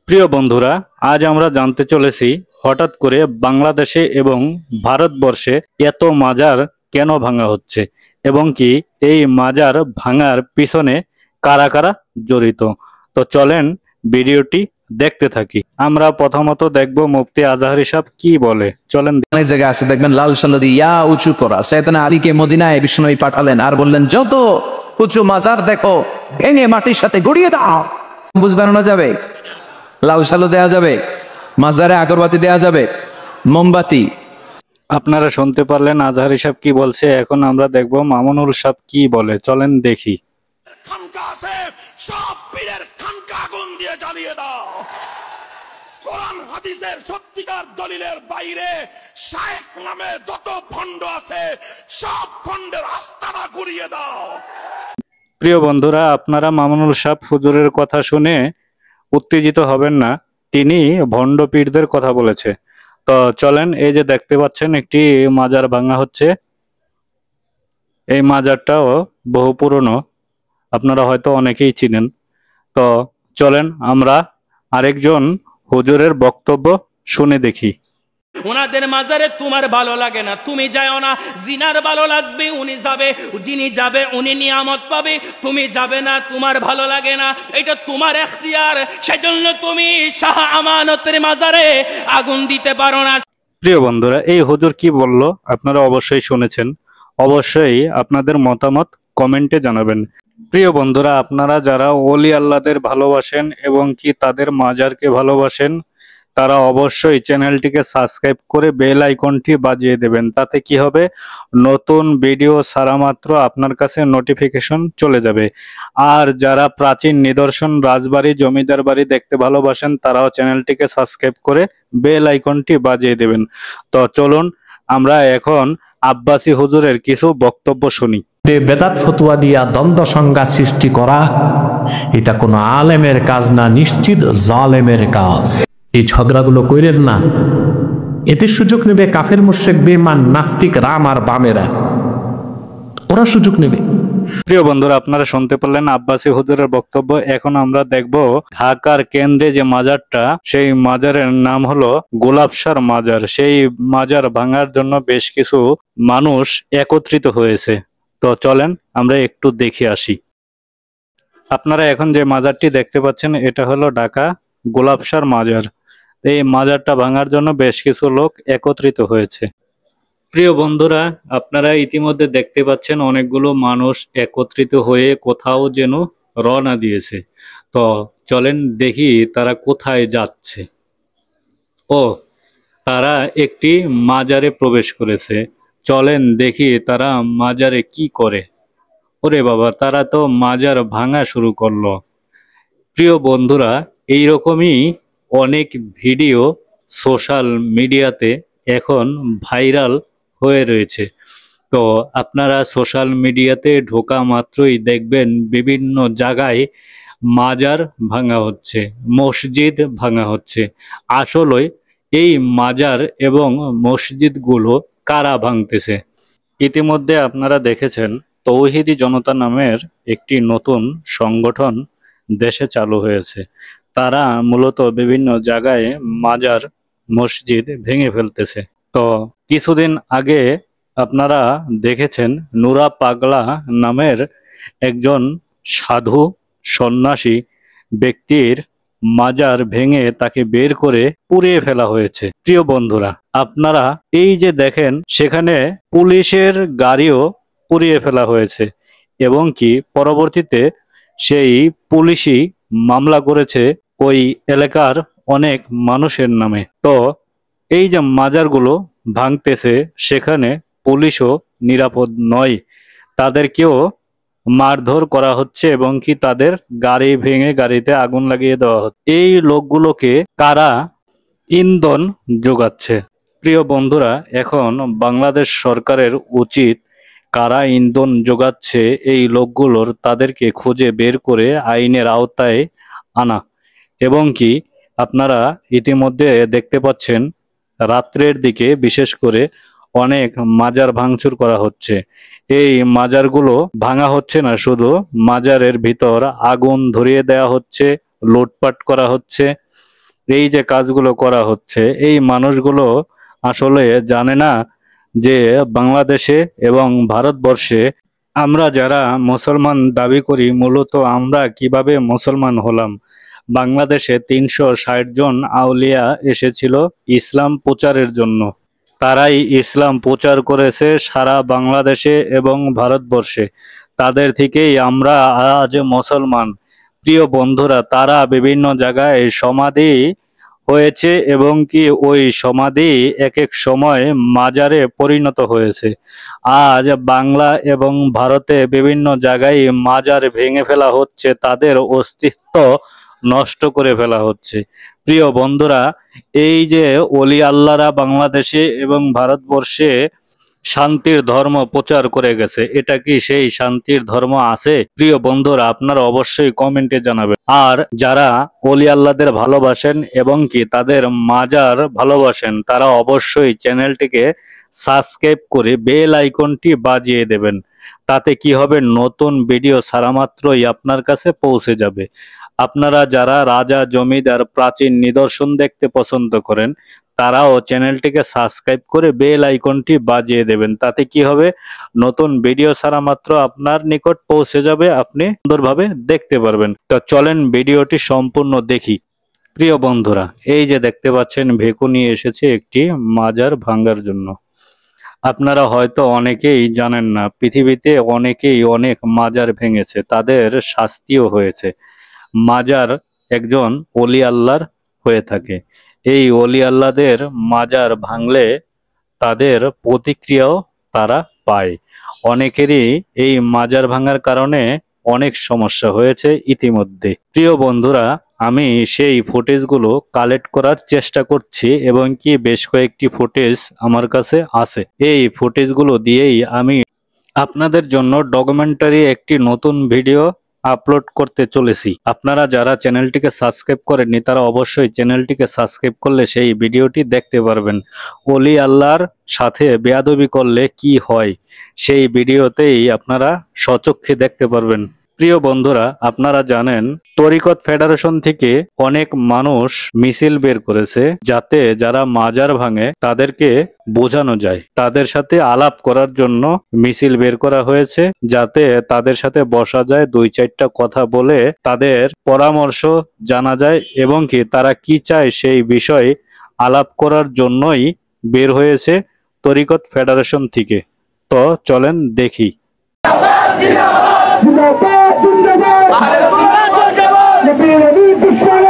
প্রিয় বন্ধুরা, আজ আমরা জানতে চলেছি হঠাৎ করে বাংলাদেশে এবং ভারতবর্ষে এত মাজার কেন ভাঙা হচ্ছে এবং কি এই মাজার ভাঙার পিছনে কারা কারা জড়িত। তো চলেন ভিডিওটি দেখতে থাকি। আমরা প্রথমত দেখব মুফতি আজহারী সাহেব কি বলে। চলেন। অনেক জায়গায় আছে দেখবেন লাল সাল্লা দিয়ে ইয়া উঁচু করা। সাইয়েদনা আলীকে মদিনায় বিষ্ণুনবী পাঠালেন আর বললেন যত উঁচু মাজার দেখো ভেঙে মাটির সাথে গড়িয়ে দাও। গম্বুজ বানানো যাবে, লাল সাল্লা দেওয়া যাবে, মাজারে আগরবাতি দেওয়া যাবে, মোমবাতি। আপনারা শুনতে পারলেন আজহারী সাহেব কি বলছে। এখন আমরা দেখব মামুনুল সাহেব কি বলে। চলেন দেখি। খানকা আছে, সব পীরের খানকা আগুন দিয়ে জ্বালিয়ে দাও। কোরআন হাদিসের সত্যিকার দলিলের বাইরে শায়েখ নামে যত ভণ্ড আছে সব ভণ্ডের আস্তানা গুড়িয়ে দাও। প্রিয় বন্ধুরা, আপনারা মামুনুল সাহেব হুজুরের কথা শুনে উত্তেজিত হবেন না। তিনি ভণ্ড পীরদের কথা বলেছে। তো চলেন, এই যে দেখতে পাচ্ছেন একটি মাজার ভাঙা হচ্ছে। এই মাজারটাও বহু পুরনো, আপনারা হয়তো অনেকেই চিনেন। তো চলেন আমরা আরেকজন হুজুরের বক্তব্য শুনে দেখি। ওনাদের মাজারে তোমার ভালো লাগে না, তুমি যাও না। জিনার ভালো লাগবে, উনি যাবে। যিনি যাবে উনি নিয়ামত পাবে, তুমি যাবে না, তোমার ভালো লাগে না। এটা তোমার এখতিয়ার। সেজন্য তুমি শাহ আমানতের মাজারে আগুন দিতে পারো না। প্রিয় বন্ধুরা, এই হুজুর কি বলল আপনারা অবশ্যই শুনেছেন। অবশ্যই আপনাদের মতামত কমেন্টে জানাবেন। প্রিয় বন্ধুরা, আপনারা যারা ওলি আল্লাহদের ভালোবাসেন এবং কি তাদের মাজারকে ভালোবাসেন, তারা অবশ্যই চ্যানেলটিকে সাবস্ক্রাইব করে বেল আইকনটি বাজিয়ে দেবেন। তাতে কি হবে, নতুন ভিডিও ছাড়া মাত্র আপনার কাছে নোটিফিকেশন চলে যাবে। আর যারা প্রাচীন নিদর্শন রাজবাড়ি জমিদার বাড়ি দেখতে ভালোবাসেন, তারাও চ্যানেলটিকে সাবস্ক্রাইব করে বেল আইকনটি বাজিয়ে দেবেন। তো চলুন আমরা এখন আব্বাসী হুজুরের কিছু বক্তব্য শুনি। বেদাত ফতুয়া দিয়া দ্বন্দ্ব সংজ্ঞা সৃষ্টি করা এটা কোনো আলেমের কাজ না, নিশ্চিত জালেমের কাজ। এই ঝগড়াগুলো কইরেন না, এতে সুযোগ নেবে কাফের মুশরিক বেঈমান নাস্তিক রাম আর বামেরা, ওরা সুযোগ নেবে। প্রিয় বন্ধুরা, আপনারা শুনতে পারলেন আব্বাসী হুজুরের বক্তব্য। এখন আমরা দেখব ঢাকার কেন্দ্রে যে মাজারটা, সেই মাজারের নাম হলো গোলাপসার মাজার। সেই মাজার ভাঙার জন্য বেশ কিছু মানুষ একত্রিত হয়েছে। তো চলেন আমরা একটু দেখে আসি। আপনারা এখন যে মাজারটি দেখতে পাচ্ছেন, এটা হলো ঢাকা গোলাপসার মাজার। এই মাজারটা ভাঙার জন্য বেশ কিছু লোক একত্রিত হয়েছে। প্রিয় বন্ধুরা, আপনারা ইতিমধ্যে দেখতে পাচ্ছেন অনেকগুলো মানুষ একত্রিত হয়ে কোথাও যেন রওনা দিয়েছে। তো চলেন দেখি তারা কোথায় যাচ্ছে। ও, তারা একটি মাজারে প্রবেশ করেছে। চলেন দেখি তারা মাজারে কি করে। ওরে বাবা, তারা তো মাজার ভাঙা শুরু করলো। প্রিয় বন্ধুরা, এইরকমই অনেক ভিডিও সোশ্যাল মিডিয়াতে এখন ভাইরাল হয়ে রয়েছে। তো আপনারা সোশ্যাল মিডিয়াতে ঢোকা মাত্রই দেখবেন বিভিন্ন জায়গায় মাজার ভাঙা হচ্ছে, মসজিদ ভাঙা হচ্ছে। আসলে এই মাজার এবং মসজিদগুলো কারা ভাঙতেছে? ইতিমধ্যে আপনারা দেখেছেন তৌহিদি জনতা নামের একটি নতুন সংগঠন দেশে চালু হয়েছে। তারা মূলত বিভিন্ন জায়গায় মাজার মসজিদ ভেঙে ফেলতেছে। তো কিছুদিন আগে আপনারা দেখেছেন নুরা পাগলা নামের একজন সাধু সন্ন্যাসী ব্যক্তির মাজার ভেঙে তাকে বের করে পুড়িয়ে ফেলা হয়েছে। প্রিয় বন্ধুরা, আপনারা এই যে দেখেন, সেখানে পুলিশের গাড়িও পুড়িয়ে ফেলা হয়েছে এবং কি পরবর্তীতে সেই পুলিশই মামলা করেছে ওই এলাকার অনেক মানুষের নামে। তো এই যে মাজারগুলো ভাঙতেছে, সেখানে পুলিশও নিরাপদ নয়, তাদেরকেও মারধর করা হচ্ছে এবং কি তাদের গাড়ি ভেঙে গাড়িতে আগুন লাগিয়ে দেওয়া হচ্ছে। এই লোকগুলোকে কারা ইন্ধন যোগাচ্ছে? প্রিয় বন্ধুরা, এখন বাংলাদেশ সরকারের উচিত কারা ইন্ধন যোগাচ্ছে এই লোকগুলোর, তাদেরকে খুঁজে বের করে আইনের আওতায় আনা। এবং কি আপনারা ইতিমধ্যে দেখতে পাচ্ছেন রাত্রের দিকে বিশেষ করে অনেক মাজার ভাঙচুর করা হচ্ছে। এই মাজারগুলো ভাঙা হচ্ছে না, শুধু মাজারের ভিতর আগুন ধরিয়ে দেওয়া হচ্ছে, লুটপাট করা হচ্ছে। এই যে কাজগুলো করা হচ্ছে, এই মানুষগুলো আসলে জানে না যে বাংলাদেশে এবং ভারতবর্ষে আমরা যারা মুসলমান দাবি করি, মূলত আমরা কিভাবে মুসলমান হলাম। বাংলাদেশে 360 জন আউলিয়া এসেছিল ইসলাম প্রচারের জন্য। তারাই ইসলাম প্রচার করেছে সারা বাংলাদেশে এবং ভারতবর্ষে। তাদের থেকেই আমরা আজ মুসলমান। প্রিয় বন্ধুরা, তারা বিভিন্ন জায়গায় সমাধি হয়েছে এবং কি ওই সমাধি এক এক সময় মাজারে পরিণত হয়েছে। আজ বাংলা এবং ভারতে বিভিন্ন জায়গায় মাজার ভেঙে ফেলা হচ্ছে, তাদের অস্তিত্ব নষ্ট করে ফেলা হচ্ছে। প্রিয় বন্ধুরা, এই যে ওলি আল্লাহরা বাংলাদেশে এবং ভারতবর্ষে শান্তির ধর্ম প্রচার করে গেছে, এটা কি সেই শান্তির ধর্ম আছে? প্রিয় বন্ধুরা, আপনারা অবশ্যই কমেন্টে জানাবেন। আর যারা ওলি আল্লাহদের ভালোবাসেন এবং কি তাদের মাজার ভালোবাসেন, তারা অবশ্যই চ্যানেলটিকে সাবস্ক্রাইব করে বেল আইকনটি বাজিয়ে দেবেন। তাতে কি হবে, নতুন ভিডিও ছাড়া মাত্রই আপনার কাছে পৌঁছে যাবে। আপনারা যারা রাজা জমিদার প্রাচীন নিদর্শন দেখতে পছন্দ করেন, তারাও চ্যানেলটিকে সাবস্ক্রাইব করে বেল আইকনটি বাজিয়ে দেবেন। তাতে কি হবে, নতুন ভিডিও ছাড়া মাত্র আপনার নিকট পৌঁছে যাবে, আপনি সুন্দরভাবে দেখতে পারবেন। তো চলেন ভিডিওটি সম্পূর্ণ দেখি। প্রিয় বন্ধুরা, এই যে দেখতে পাচ্ছেন, ভেকু নিয়ে এসেছে একটি মাজার ভাঙার জন্য। আপনারা হয়তো অনেকেই জানেন না, পৃথিবীতে অনেকেই অনেক মাজার ভেঙেছে, তাদের শাস্তিও হয়েছে। মাজার একজন ওলি আল্লাহর হয়ে থাকে। এই ওলি আল্লাহদের মাজার ভাঙলে তাদের প্রতিক্রিয়াও তারা পায়। অনেকেরই এই মাজার ভাঙার কারণে অনেক সমস্যা হয়েছে ইতিমধ্যে। প্রিয় বন্ধুরা, আমি সেই ফুটেজগুলো কালেক্ট করার চেষ্টা করছি এবং কি বেশ কয়েকটি ফুটেজ আমার কাছে আছে। এই ফুটেজগুলো দিয়েই আমি আপনাদের জন্য ডকুমেন্টারি একটি নতুন ভিডিও আপলোড করতে চলেছি। আপনারা যারা চ্যানেলটিকে সাবস্ক্রাইব করেননি, তারা অবশ্যই চ্যানেলটিকে সাবস্ক্রাইব করলে সেই ভিডিওটি দেখতে পারবেন। ওলি আল্লাহর সাথে বেয়াদবি করলে কি হয়, সেই ভিডিওতেই আপনারা স্বচক্ষে দেখতে পারবেন। প্রিয় বন্ধুরা, আপনারা জানেন তরিকত ফেডারেশন থেকে অনেক মানুষ মিছিল বের করেছে, যাতে যারা মাজার ভাঙে তাদেরকে বোঝানো যায়। তাদের সাথে আলাপ করার জন্য মিছিল বের করা হয়েছে, যাতে তাদের সাথে বসা যায়, 2-4টা কথা বলে তাদের পরামর্শ জানা যায় এবং কি তারা কি চায় সেই বিষয়ে আলাপ করার জন্যই বের হয়েছে তরিকত ফেডারেশন থেকে। তো চলেন দেখি। जिंदाबाद जिंदाबाद नबी नबी दुश्मन